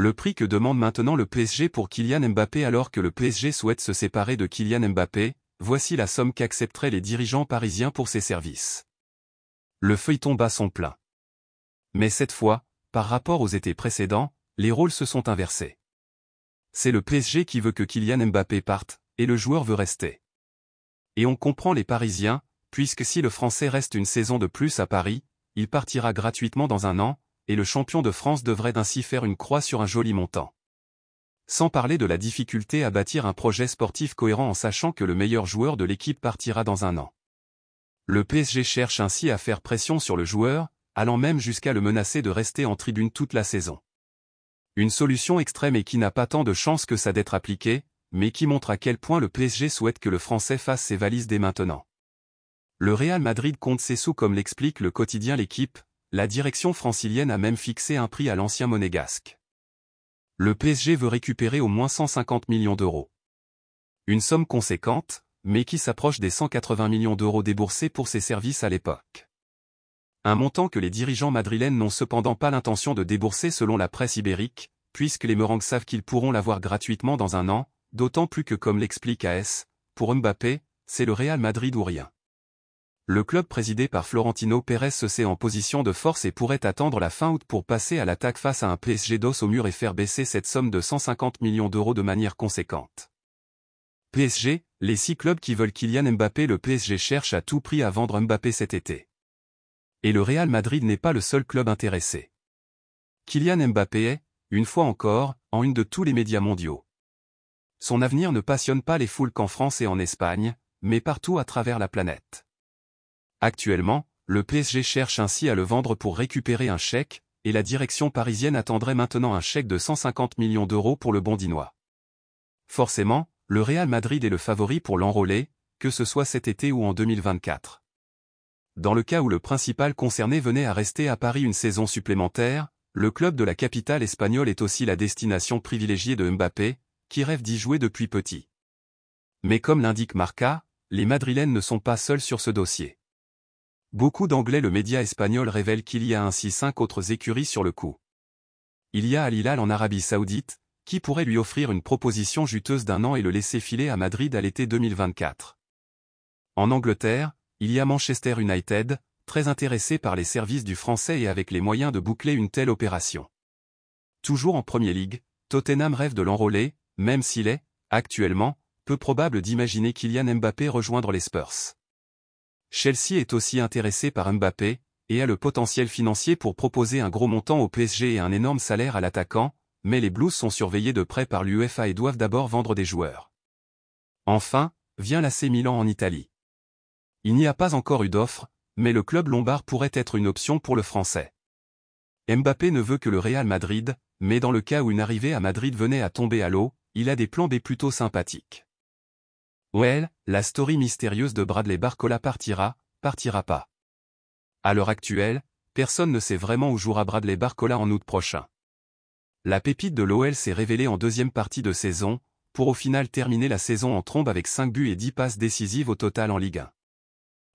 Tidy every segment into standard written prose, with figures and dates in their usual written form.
Le prix que demande maintenant le PSG pour Kylian Mbappé alors que le PSG souhaite se séparer de Kylian Mbappé, voici la somme qu'accepteraient les dirigeants parisiens pour ses services. Le feuilleton bat son plein. Mais cette fois, par rapport aux étés précédents, les rôles se sont inversés. C'est le PSG qui veut que Kylian Mbappé parte, et le joueur veut rester. Et on comprend les Parisiens, puisque si le Français reste une saison de plus à Paris, il partira gratuitement dans un an, et le champion de France devrait ainsi faire une croix sur un joli montant. Sans parler de la difficulté à bâtir un projet sportif cohérent en sachant que le meilleur joueur de l'équipe partira dans un an. Le PSG cherche ainsi à faire pression sur le joueur, allant même jusqu'à le menacer de rester en tribune toute la saison. Une solution extrême et qui n'a pas tant de chance que ça d'être appliquée, mais qui montre à quel point le PSG souhaite que le Français fasse ses valises dès maintenant. Le Real Madrid compte ses sous comme l'explique le quotidien L'Équipe, la direction francilienne a même fixé un prix à l'ancien monégasque. Le PSG veut récupérer au moins 150 millions d'euros. Une somme conséquente, mais qui s'approche des 180 millions d'euros déboursés pour ses services à l'époque. Un montant que les dirigeants madrilènes n'ont cependant pas l'intention de débourser selon la presse ibérique, puisque les Merengues savent qu'ils pourront l'avoir gratuitement dans un an, d'autant plus que comme l'explique AS, pour Mbappé, c'est le Real Madrid ou rien. Le club présidé par Florentino Pérez se sait en position de force et pourrait attendre la fin août pour passer à l'attaque face à un PSG dos au mur et faire baisser cette somme de 150 millions d'euros de manière conséquente. PSG, les 6 clubs qui veulent Kylian Mbappé. Le PSG cherche à tout prix à vendre Mbappé cet été. Et le Real Madrid n'est pas le seul club intéressé. Kylian Mbappé est, une fois encore, en une de tous les médias mondiaux. Son avenir ne passionne pas les foules qu'en France et en Espagne, mais partout à travers la planète. Actuellement, le PSG cherche ainsi à le vendre pour récupérer un chèque, et la direction parisienne attendrait maintenant un chèque de 150 millions d'euros pour le Bondinois. Forcément, le Real Madrid est le favori pour l'enrôler, que ce soit cet été ou en 2024. Dans le cas où le principal concerné venait à rester à Paris une saison supplémentaire, le club de la capitale espagnole est aussi la destination privilégiée de Mbappé, qui rêve d'y jouer depuis petit. Mais comme l'indique Marca, les Madrilènes ne sont pas seuls sur ce dossier. Beaucoup d'anglais. Le média espagnol révèle qu'il y a ainsi 5 autres écuries sur le coup. Il y a Al Hilal en Arabie Saoudite, qui pourrait lui offrir une proposition juteuse d'1 an et le laisser filer à Madrid à l'été 2024. En Angleterre, il y a Manchester United, très intéressé par les services du Français et avec les moyens de boucler une telle opération. Toujours en Premier League, Tottenham rêve de l'enrôler, même s'il est, actuellement, peu probable d'imaginer Kylian Mbappé rejoindre les Spurs. Chelsea est aussi intéressé par Mbappé, et a le potentiel financier pour proposer un gros montant au PSG et un énorme salaire à l'attaquant, mais les Blues sont surveillés de près par l'UEFA et doivent d'abord vendre des joueurs. Enfin, vient l'AC Milan en Italie. Il n'y a pas encore eu d'offre, mais le club lombard pourrait être une option pour le Français. Mbappé ne veut que le Real Madrid, mais dans le cas où une arrivée à Madrid venait à tomber à l'eau, il a des plans B plutôt sympathiques. Well, la story mystérieuse de Bradley Barcola partira pas. À l'heure actuelle, personne ne sait vraiment où jouera Bradley Barcola en août prochain. La pépite de l'OL s'est révélée en deuxième partie de saison, pour au final terminer la saison en trombe avec 5 buts et 10 passes décisives au total en Ligue 1.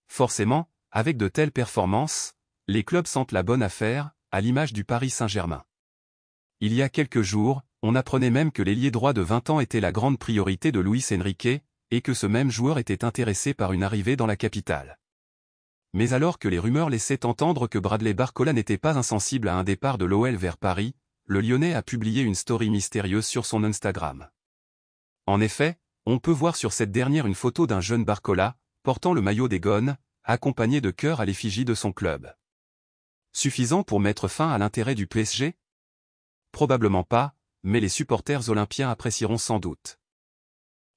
Forcément, avec de telles performances, les clubs sentent la bonne affaire, à l'image du Paris Saint-Germain. Il y a quelques jours, on apprenait même que l'ailier droit de 20 ans était la grande priorité de Luis Enrique, et que ce même joueur était intéressé par une arrivée dans la capitale. Mais alors que les rumeurs laissaient entendre que Bradley Barcola n'était pas insensible à un départ de l'OL vers Paris, le Lyonnais a publié une story mystérieuse sur son Instagram. En effet, on peut voir sur cette dernière une photo d'un jeune Barcola, portant le maillot des Gones, accompagné de cœurs à l'effigie de son club. Suffisant pour mettre fin à l'intérêt du PSG? Probablement pas, mais les supporters olympiens apprécieront sans doute.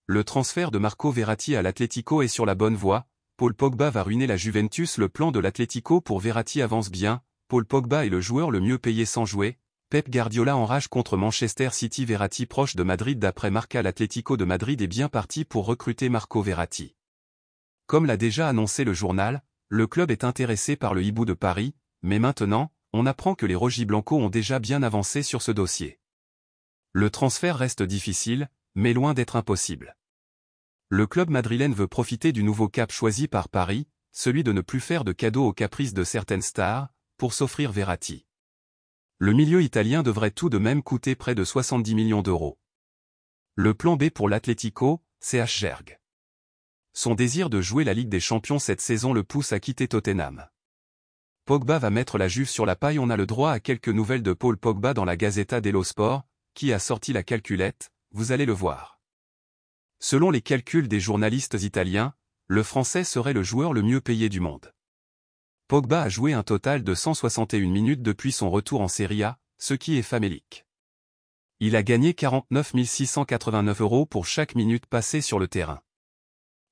Le transfert de Marco Verratti à l'Atlético est sur la bonne voie. Paul Pogba va ruiner la Juventus. Le plan de l'Atlético pour Verratti avance bien. Paul Pogba est le joueur le mieux payé sans jouer. Pep Guardiola enrage contre Manchester City. Verratti proche de Madrid. D'après Marca, l'Atlético de Madrid est bien parti pour recruter Marco Verratti. Comme l'a déjà annoncé le journal, le club est intéressé par le Hibou de Paris, mais maintenant, on apprend que les Rojiblancos ont déjà bien avancé sur ce dossier. Le transfert reste difficile, mais loin d'être impossible. Le club madrilène veut profiter du nouveau cap choisi par Paris, celui de ne plus faire de cadeaux aux caprices de certaines stars, pour s'offrir Verratti. Le milieu italien devrait tout de même coûter près de 70 millions d'euros. Le plan B pour l'Atlético, CH Gerg. Son désir de jouer la Ligue des Champions cette saison le pousse à quitter Tottenham. Pogba va mettre la Juve sur la paille. On a le droit à quelques nouvelles de Paul Pogba dans la Gazzetta dello Sport, qui a sorti la calculette, vous allez le voir. Selon les calculs des journalistes italiens, le Français serait le joueur le mieux payé du monde. Pogba a joué un total de 161 minutes depuis son retour en Serie A, ce qui est famélique. Il a gagné 49 689 € pour chaque minute passée sur le terrain.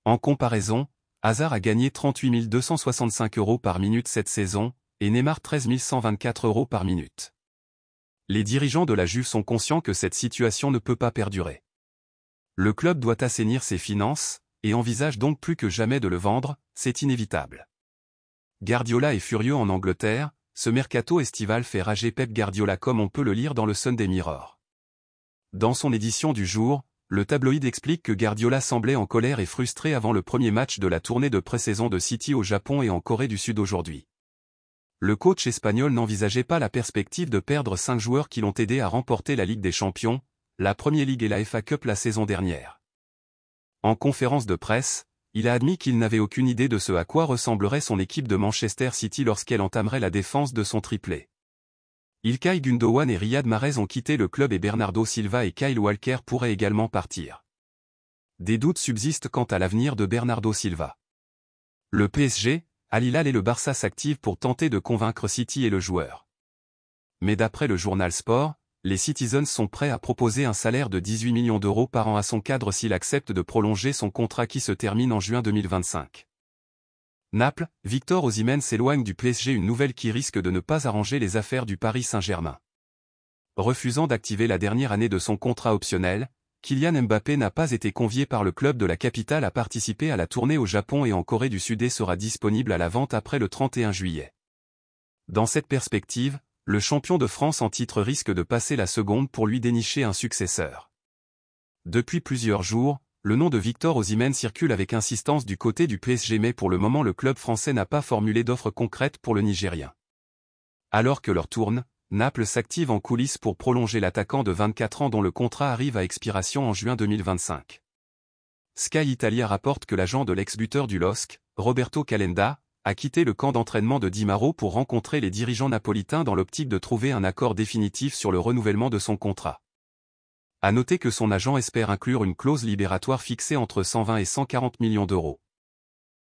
En comparaison, Hazard a gagné 38 265 € par minute cette saison, et Neymar 13 124 € par minute. Les dirigeants de la Juve sont conscients que cette situation ne peut pas perdurer. Le club doit assainir ses finances, et envisage donc plus que jamais de le vendre, c'est inévitable. Guardiola est furieux en Angleterre, ce mercato estival fait rager Pep Guardiola comme on peut le lire dans le Sunday Mirror. Dans son édition du jour, le tabloïd explique que Guardiola semblait en colère et frustré avant le premier match de la tournée de pré-saison de City au Japon et en Corée du Sud aujourd'hui. Le coach espagnol n'envisageait pas la perspective de perdre 5 joueurs qui l'ont aidé à remporter la Ligue des Champions, la Premier League et la FA Cup la saison dernière. En conférence de presse, il a admis qu'il n'avait aucune idée de ce à quoi ressemblerait son équipe de Manchester City lorsqu'elle entamerait la défense de son triplé. Ilkay Gundogan et Riyad Mahrez ont quitté le club et Bernardo Silva et Kyle Walker pourraient également partir. Des doutes subsistent quant à l'avenir de Bernardo Silva. Le PSG, Al Hilal et le Barça s'activent pour tenter de convaincre City et le joueur. Mais d'après le journal Sport, les Citizens sont prêts à proposer un salaire de 18 millions d'euros par an à son cadre s'il accepte de prolonger son contrat qui se termine en juin 2025. Naples, Victor Osimhen s'éloigne du PSG, une nouvelle qui risque de ne pas arranger les affaires du Paris Saint-Germain. Refusant d'activer la dernière année de son contrat optionnel, Kylian Mbappé n'a pas été convié par le club de la capitale à participer à la tournée au Japon et en Corée du Sud et sera disponible à la vente après le 31 juillet. Dans cette perspective, le champion de France en titre risque de passer la seconde pour lui dénicher un successeur. Depuis plusieurs jours, le nom de Victor Osimhen circule avec insistance du côté du PSG, mais pour le moment le club français n'a pas formulé d'offre concrète pour le Nigérien. Alors que l'heure tourne, Naples s'active en coulisses pour prolonger l'attaquant de 24 ans dont le contrat arrive à expiration en juin 2025. Sky Italia rapporte que l'agent de l'ex-buteur du LOSC, Roberto Calenda, a quitté le camp d'entraînement de Di Mauro pour rencontrer les dirigeants napolitains dans l'optique de trouver un accord définitif sur le renouvellement de son contrat. À noter que son agent espère inclure une clause libératoire fixée entre 120 et 140 millions d'euros.